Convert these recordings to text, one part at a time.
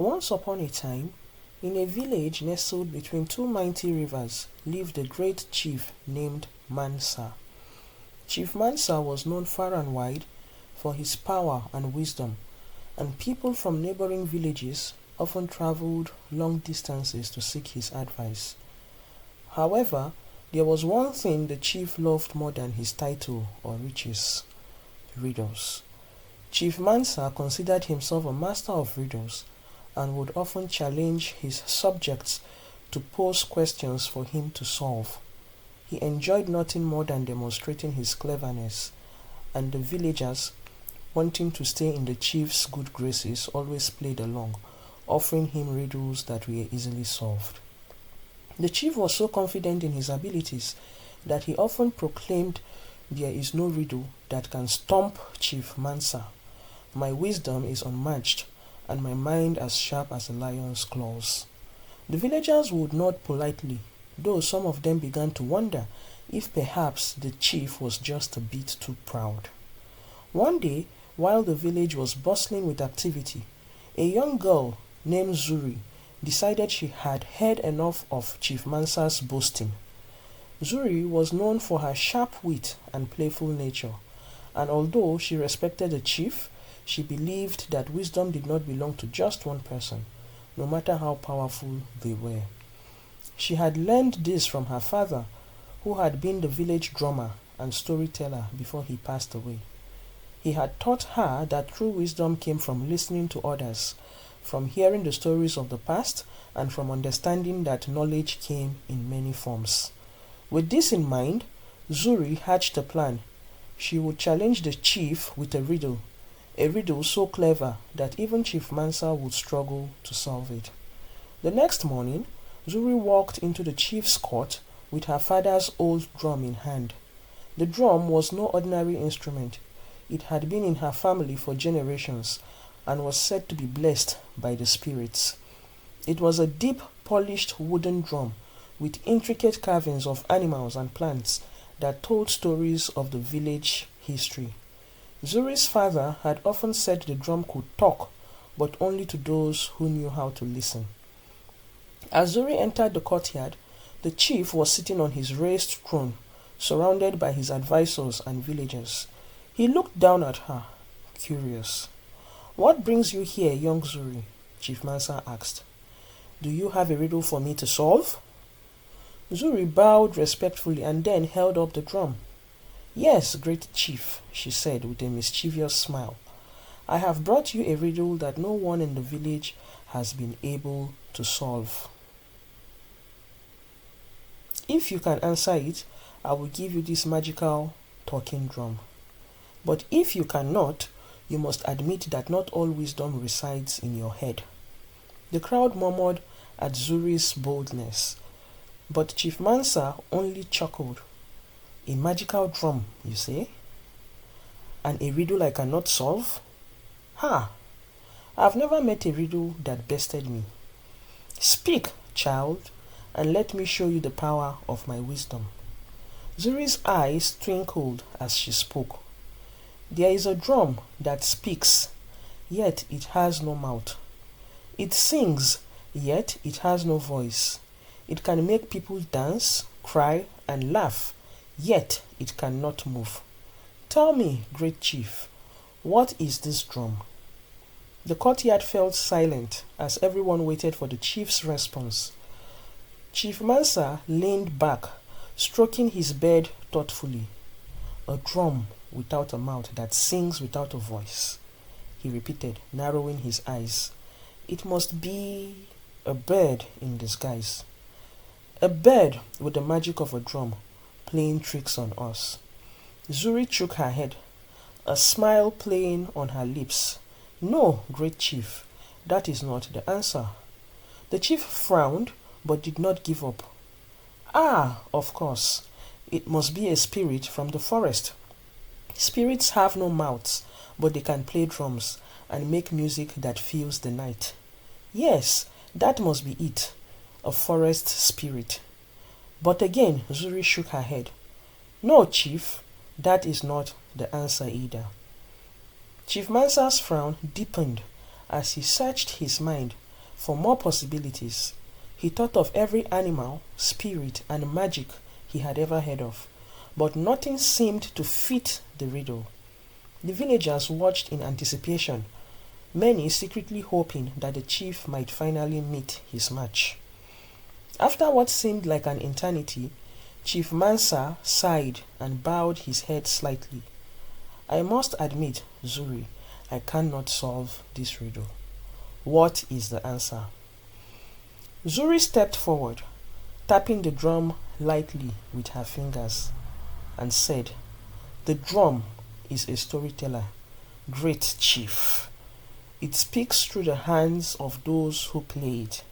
Once upon a time, in a village nestled between two mighty rivers, lived a great chief named Mansa. Chief Mansa was known far and wide for his power and wisdom, and people from neighboring villages often traveled long distances to seek his advice. However, there was one thing the chief loved more than his title or riches: riddles. Chief Mansa considered himself a master of riddles and would often challenge his subjects to pose questions for him to solve. He enjoyed nothing more than demonstrating his cleverness, and the villagers, wanting to stay in the chief's good graces, always played along, offering him riddles that were easily solved. The chief was so confident in his abilities that he often proclaimed, "There is no riddle that can stump Chief Mansa. My wisdom is unmatched, and my mind as sharp as a lion's claws." The villagers would nod politely, though some of them began to wonder if perhaps the chief was just a bit too proud. One day, while the village was bustling with activity, a young girl named Zuri decided she had heard enough of Chief Mansa's boasting. Zuri was known for her sharp wit and playful nature, and although she respected the chief, she believed that wisdom did not belong to just one person, no matter how powerful they were. She had learned this from her father, who had been the village drummer and storyteller before he passed away. He had taught her that true wisdom came from listening to others, from hearing the stories of the past, and from understanding that knowledge came in many forms. With this in mind, Zuri hatched a plan. She would challenge the chief with a riddle so clever that even Chief Mansa would struggle to solve it. The next morning, Zuri walked into the chief's court with her father's old drum in hand. The drum was no ordinary instrument. It had been in her family for generations and was said to be blessed by the spirits. It was a deep, polished wooden drum with intricate carvings of animals and plants that told stories of the village history. Zuri's father had often said the drum could talk, but only to those who knew how to listen. As Zuri entered the courtyard, the chief was sitting on his raised throne, surrounded by his advisors and villagers. He looked down at her, curious. "What brings you here, young Zuri?" Chief Mansa asked. "Do you have a riddle for me to solve?" Zuri bowed respectfully and then held up the drum. "Yes, great chief," she said with a mischievous smile. "I have brought you a riddle that no one in the village has been able to solve. If you can answer it, I will give you this magical talking drum. But if you cannot, you must admit that not all wisdom resides in your head." The crowd murmured at Zuri's boldness, but Chief Mansa only chuckled. "A magical drum, you say? And a riddle I cannot solve? Ha! I've never met a riddle that bested me. Speak, child, and let me show you the power of my wisdom." Zuri's eyes twinkled as she spoke. "There is a drum that speaks, yet it has no mouth. It sings, yet it has no voice. It can make people dance, cry, and laugh, yet it cannot move. Tell me, great chief, what is this drum?" The courtyard fell silent as everyone waited for the chief's response. Chief Mansa leaned back, stroking his beard thoughtfully. "A drum without a mouth that sings without a voice," he repeated, narrowing his eyes. "It must be a bird in disguise. A bird with the magic of a drum, playing tricks on us." Zuri shook her head, a smile playing on her lips. "No, great chief, that is not the answer." The chief frowned, but did not give up. "Ah, of course, it must be a spirit from the forest. Spirits have no mouths, but they can play drums and make music that fills the night. Yes, that must be it, a forest spirit." But again, Zuri shook her head. "No, chief, that is not the answer either." Chief Mansa's frown deepened as he searched his mind, for more possibilities. He thought of every animal, spirit, and magic he had ever heard of, but nothing seemed to fit the riddle. The villagers watched in anticipation, many secretly hoping that the chief might finally meet his match. After what seemed like an eternity, Chief Mansa sighed and bowed his head slightly. I must admit, Zuri, I cannot solve this riddle. What is the answer? Zuri stepped forward, tapping the drum lightly with her fingers, and said, The drum is a storyteller, great chief. It speaks through the hands of those who play it.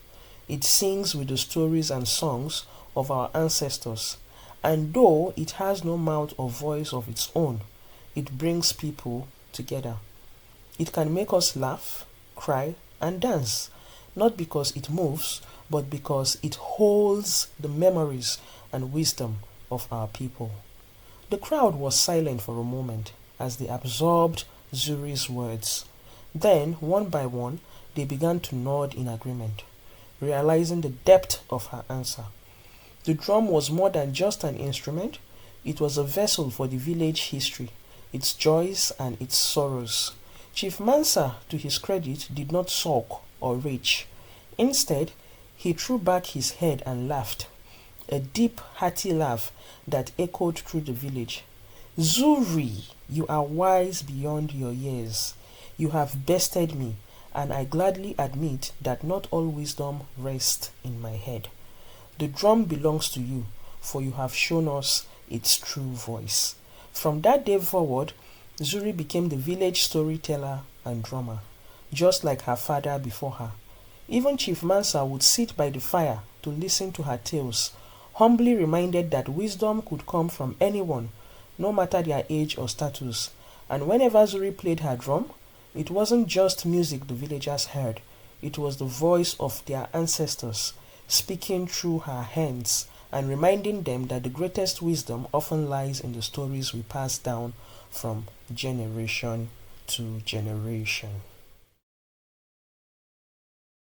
It sings with the stories and songs of our ancestors, and though it has no mouth or voice of its own, it brings people together. It can make us laugh, cry, and dance, not because it moves, but because it holds the memories and wisdom of our people. The crowd was silent for a moment as they absorbed Zuri's words. Then, one by one, they began to nod in agreement, realizing the depth of her answer. The drum was more than just an instrument, it was a vessel for the village history, its joys and its sorrows. Chief Mansa, to his credit, did not sulk or rage. Instead, he threw back his head and laughed, a deep, hearty laugh that echoed through the village. Zuri, you are wise beyond your years. You have bested me, and I gladly admit that not all wisdom rests in my head. The drum belongs to you, for you have shown us its true voice. From that day forward, Zuri became the village storyteller and drummer, just like her father before her. Even Chief Mansa would sit by the fire to listen to her tales, humbly reminded that wisdom could come from anyone, no matter their age or status. And whenever Zuri played her drum, it wasn't just music the villagers heard, it was the voice of their ancestors, speaking through her hands and reminding them that the greatest wisdom often lies in the stories we pass down from generation to generation.